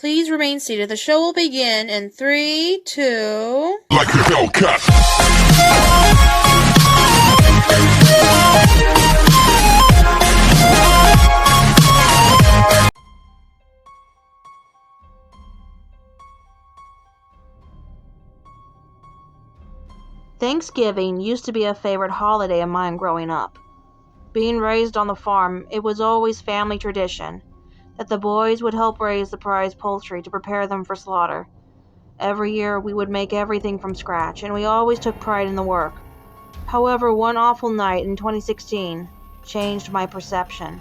Please remain seated. The show will begin in 3, 2... Like a Hellcat. Thanksgiving used to be a favorite holiday of mine growing up. Being raised on the farm, it was always family tradition that the boys would help raise the prize poultry to prepare them for slaughter. Every year we would make everything from scratch, and we always took pride in the work. However, one awful night in 2016 changed my perception,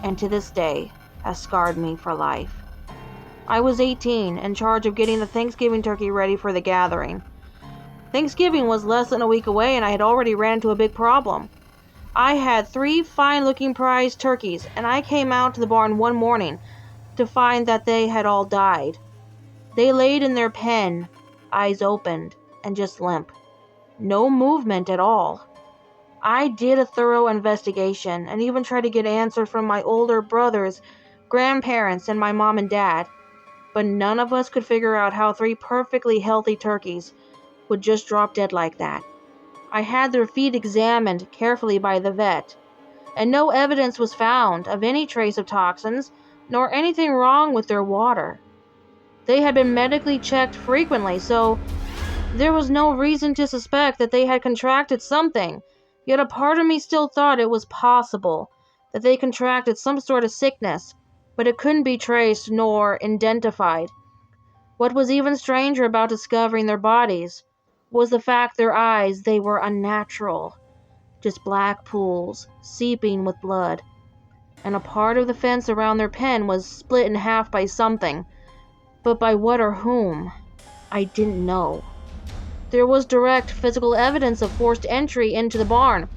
and to this day has scarred me for life. I was 18, in charge of getting the Thanksgiving turkey ready for the gathering. Thanksgiving was less than a week away, and I had already ran into a big problem. I had 3 fine-looking prize turkeys, and I came out to the barn one morning to find that they had all died. They laid in their pen, eyes opened, and just limp. No movement at all. I did a thorough investigation, and even tried to get answers from my older brothers, grandparents, and my mom and dad, but none of us could figure out how 3 perfectly healthy turkeys would just drop dead like that. I had their feet examined carefully by the vet, and no evidence was found of any trace of toxins, nor anything wrong with their water. They had been medically checked frequently, so there was no reason to suspect that they had contracted something, yet a part of me still thought it was possible that they contracted some sort of sickness, but it couldn't be traced nor identified. What was even stranger about discovering their bodies was the fact their eyes, they were unnatural. Just black pools, seeping with blood. And a part of the fence around their pen was split in half by something. But by what or whom, I didn't know. There was direct physical evidence of forced entry into the barn.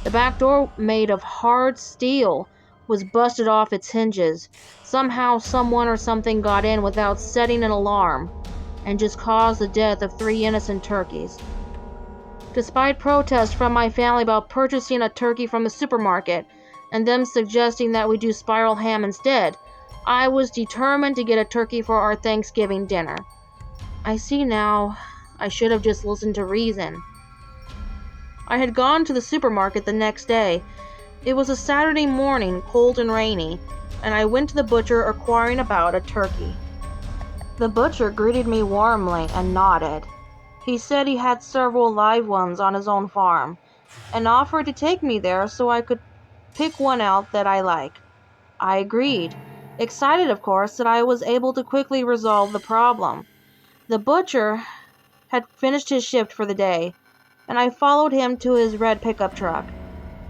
The back door, made of hard steel, was busted off its hinges. Somehow someone or something got in without setting an alarm, and just caused the death of 3 innocent turkeys. Despite protests from my family about purchasing a turkey from the supermarket, and them suggesting that we do spiral ham instead, I was determined to get a turkey for our Thanksgiving dinner. I see now, I should have just listened to reason. I had gone to the supermarket the next day. It was a Saturday morning, cold and rainy, and I went to the butcher inquiring about a turkey. The butcher greeted me warmly and nodded. He said he had several live ones on his own farm, and offered to take me there so I could pick one out that I like. I agreed, excited of course that I was able to quickly resolve the problem. The butcher had finished his shift for the day, and I followed him to his red pickup truck.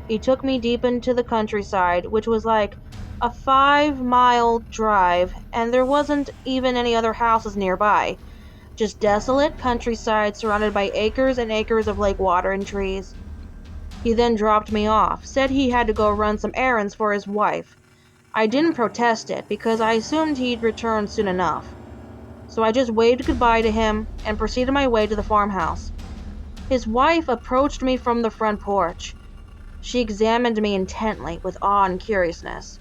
He took me deep into the countryside, which was like a 5-mile drive, and there wasn't even any other houses nearby. Just desolate countryside surrounded by acres and acres of lake water and trees. He then dropped me off, said he had to go run some errands for his wife. I didn't protest it, because I assumed he'd return soon enough. So I just waved goodbye to him and proceeded my way to the farmhouse. His wife approached me from the front porch. She examined me intently with awe and curiousness.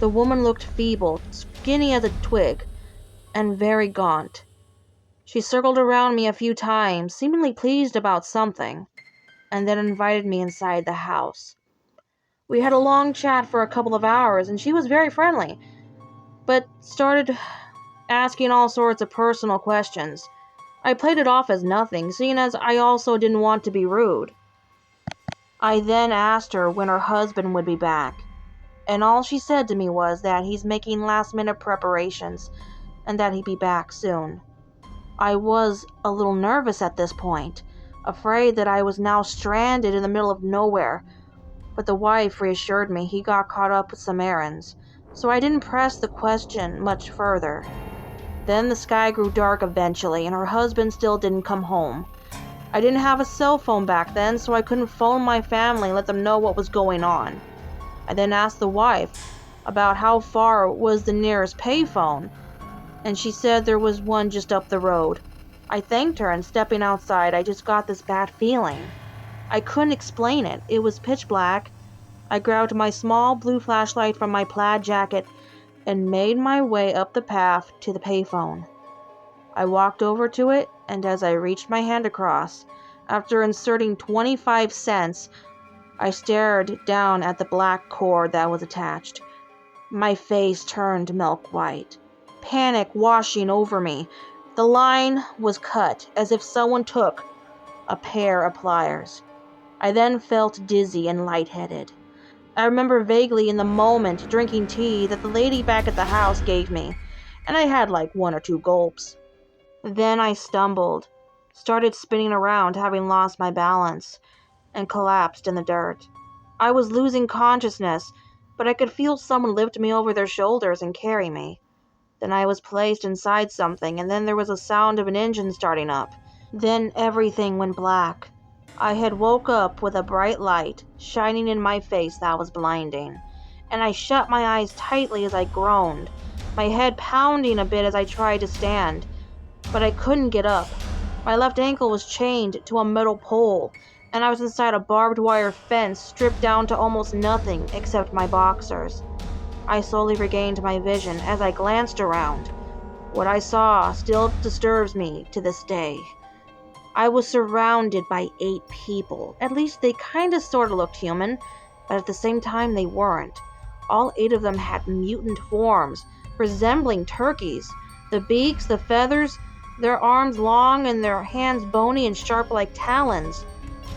The woman looked feeble, skinny as a twig, and very gaunt. She circled around me a few times, seemingly pleased about something, and then invited me inside the house. We had a long chat for a couple of hours, and she was very friendly, but started asking all sorts of personal questions. I played it off as nothing, seeing as I also didn't want to be rude. I then asked her when her husband would be back, and all she said to me was that he's making last-minute preparations, and that he'd be back soon. I was a little nervous at this point, afraid that I was now stranded in the middle of nowhere, but the wife reassured me he got caught up with some errands, so I didn't press the question much further. Then the sky grew dark eventually, and her husband still didn't come home. I didn't have a cell phone back then, so I couldn't phone my family and let them know what was going on. I then asked the wife about how far was the nearest payphone, and she said there was one just up the road. I thanked her, and stepping outside, I just got this bad feeling. I couldn't explain it. It was pitch black. I grabbed my small blue flashlight from my plaid jacket and made my way up the path to the payphone. I walked over to it, and as I reached my hand across, after inserting 25 cents, I stared down at the black cord that was attached. My face turned milk white, panic washing over me. The line was cut as if someone took a pair of pliers. I then felt dizzy and lightheaded. I remember vaguely in the moment drinking tea that the lady back at the house gave me, and I had like 1 or 2 gulps. Then I stumbled, started spinning around having lost my balance, and collapsed in the dirt. I was losing consciousness, but I could feel someone lift me over their shoulders and carry me. Then I was placed inside something, and then there was a sound of an engine starting up. Then everything went black. I had woke up with a bright light shining in my face that was blinding, and I shut my eyes tightly as I groaned, my head pounding a bit as I tried to stand, but I couldn't get up. My left ankle was chained to a metal pole, and I was inside a barbed wire fence stripped down to almost nothing except my boxers. I slowly regained my vision as I glanced around. What I saw still disturbs me to this day. I was surrounded by 8 people. At least they kinda sorta looked human, but at the same time they weren't. All 8 of them had mutant forms, resembling turkeys. The beaks, the feathers, their arms long and their hands bony and sharp like talons.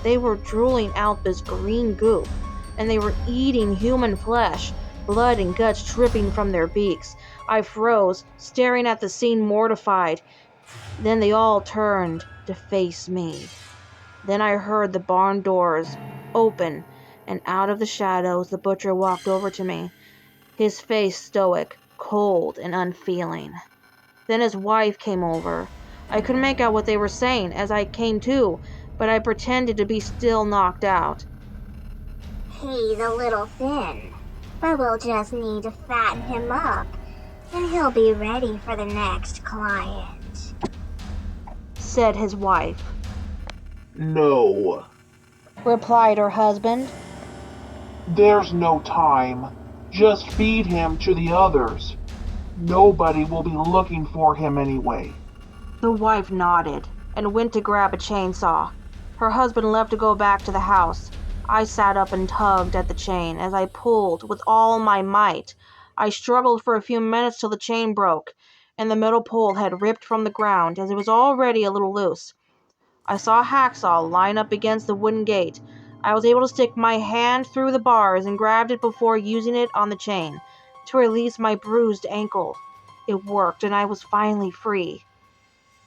They were drooling out this green goop, and they were eating human flesh, blood and guts dripping from their beaks. I froze, staring at the scene mortified. Then they all turned to face me. Then I heard the barn doors open, and out of the shadows the butcher walked over to me, his face stoic, cold, and unfeeling. Then his wife came over. I couldn't make out what they were saying as I came to, but I pretended to be still knocked out. He's a little thin, but we'll just need to fatten him up, and he'll be ready for the next client, said his wife. No, Replied her husband. there's no time. Just feed him to the others. Nobody will be looking for him anyway. The wife nodded and went to grab a chainsaw. Her husband left to go back to the house. I sat up and tugged at the chain as I pulled with all my might. I struggled for a few minutes till the chain broke, and the metal pole had ripped from the ground as it was already a little loose. I saw a hacksaw line up against the wooden gate. I was able to stick my hand through the bars and grabbed it before using it on the chain to release my bruised ankle. It worked, and I was finally free.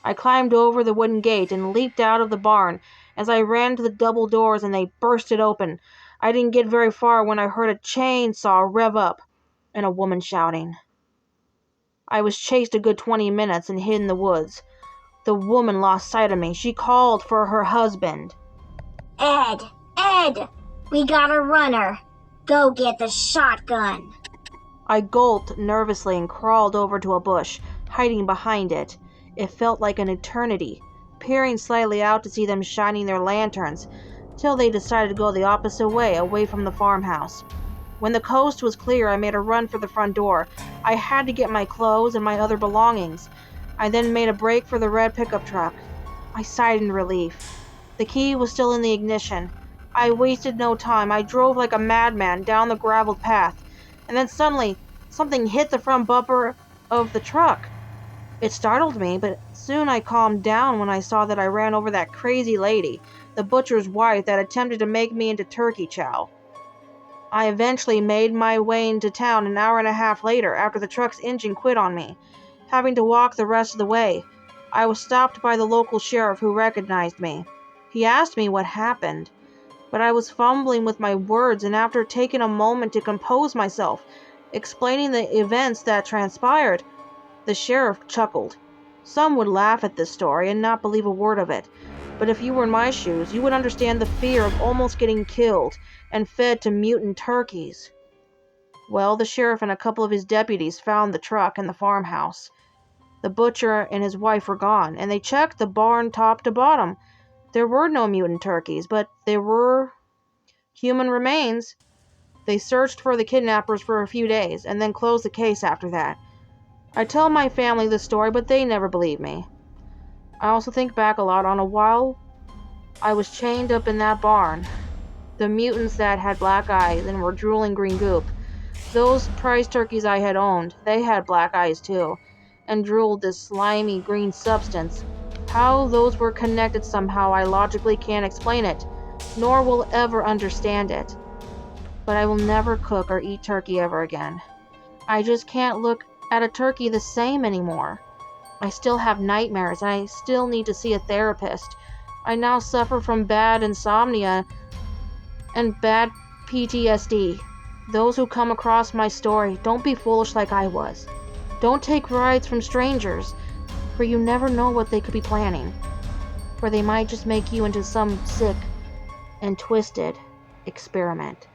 I climbed over the wooden gate and leaped out of the barn as I ran to the double doors and they bursted open. I didn't get very far when I heard a chainsaw rev up and a woman shouting. I was chased a good 20 minutes and hid in the woods. The woman lost sight of me. She called for her husband. Ed! Ed! We got a runner. Go get the shotgun. I gulped nervously and crawled over to a bush, hiding behind it. It felt like an eternity, peering slightly out to see them shining their lanterns, till they decided to go the opposite way, away from the farmhouse. When the coast was clear, I made a run for the front door. I had to get my clothes and my other belongings. I then made a break for the red pickup truck. I sighed in relief. The key was still in the ignition. I wasted no time. I drove like a madman down the graveled path, and then suddenly, something hit the front bumper of the truck. It startled me, but soon I calmed down when I saw that I ran over that crazy lady, the butcher's wife that attempted to make me into turkey chow. I eventually made my way into town an hour and a half later after the truck's engine quit on me, having to walk the rest of the way. I was stopped by the local sheriff who recognized me. He asked me what happened, but I was fumbling with my words, and after taking a moment to compose myself, explaining the events that transpired, the sheriff chuckled. Some would laugh at this story and not believe a word of it, but if you were in my shoes, you would understand the fear of almost getting killed and fed to mutant turkeys. Well, the sheriff and a couple of his deputies found the truck and the farmhouse. The butcher and his wife were gone, and they checked the barn top to bottom. There were no mutant turkeys, but there were human remains. They searched for the kidnappers for a few days, and then closed the case after that. I tell my family this story, but they never believe me. I also think back a lot on a while I was chained up in that barn. The mutants that had black eyes and were drooling green goop. Those prize turkeys I had owned, they had black eyes too, and drooled this slimy green substance. How those were connected somehow, I logically can't explain it, nor will ever understand it. But I will never cook or eat turkey ever again. I just can't look at a turkey the same anymore. I still have nightmares, and I still need to see a therapist. I now suffer from bad insomnia and bad PTSD. Those who come across my story, don't be foolish like I was. Don't take rides from strangers, for you never know what they could be planning. For they might just make you into some sick and twisted experiment.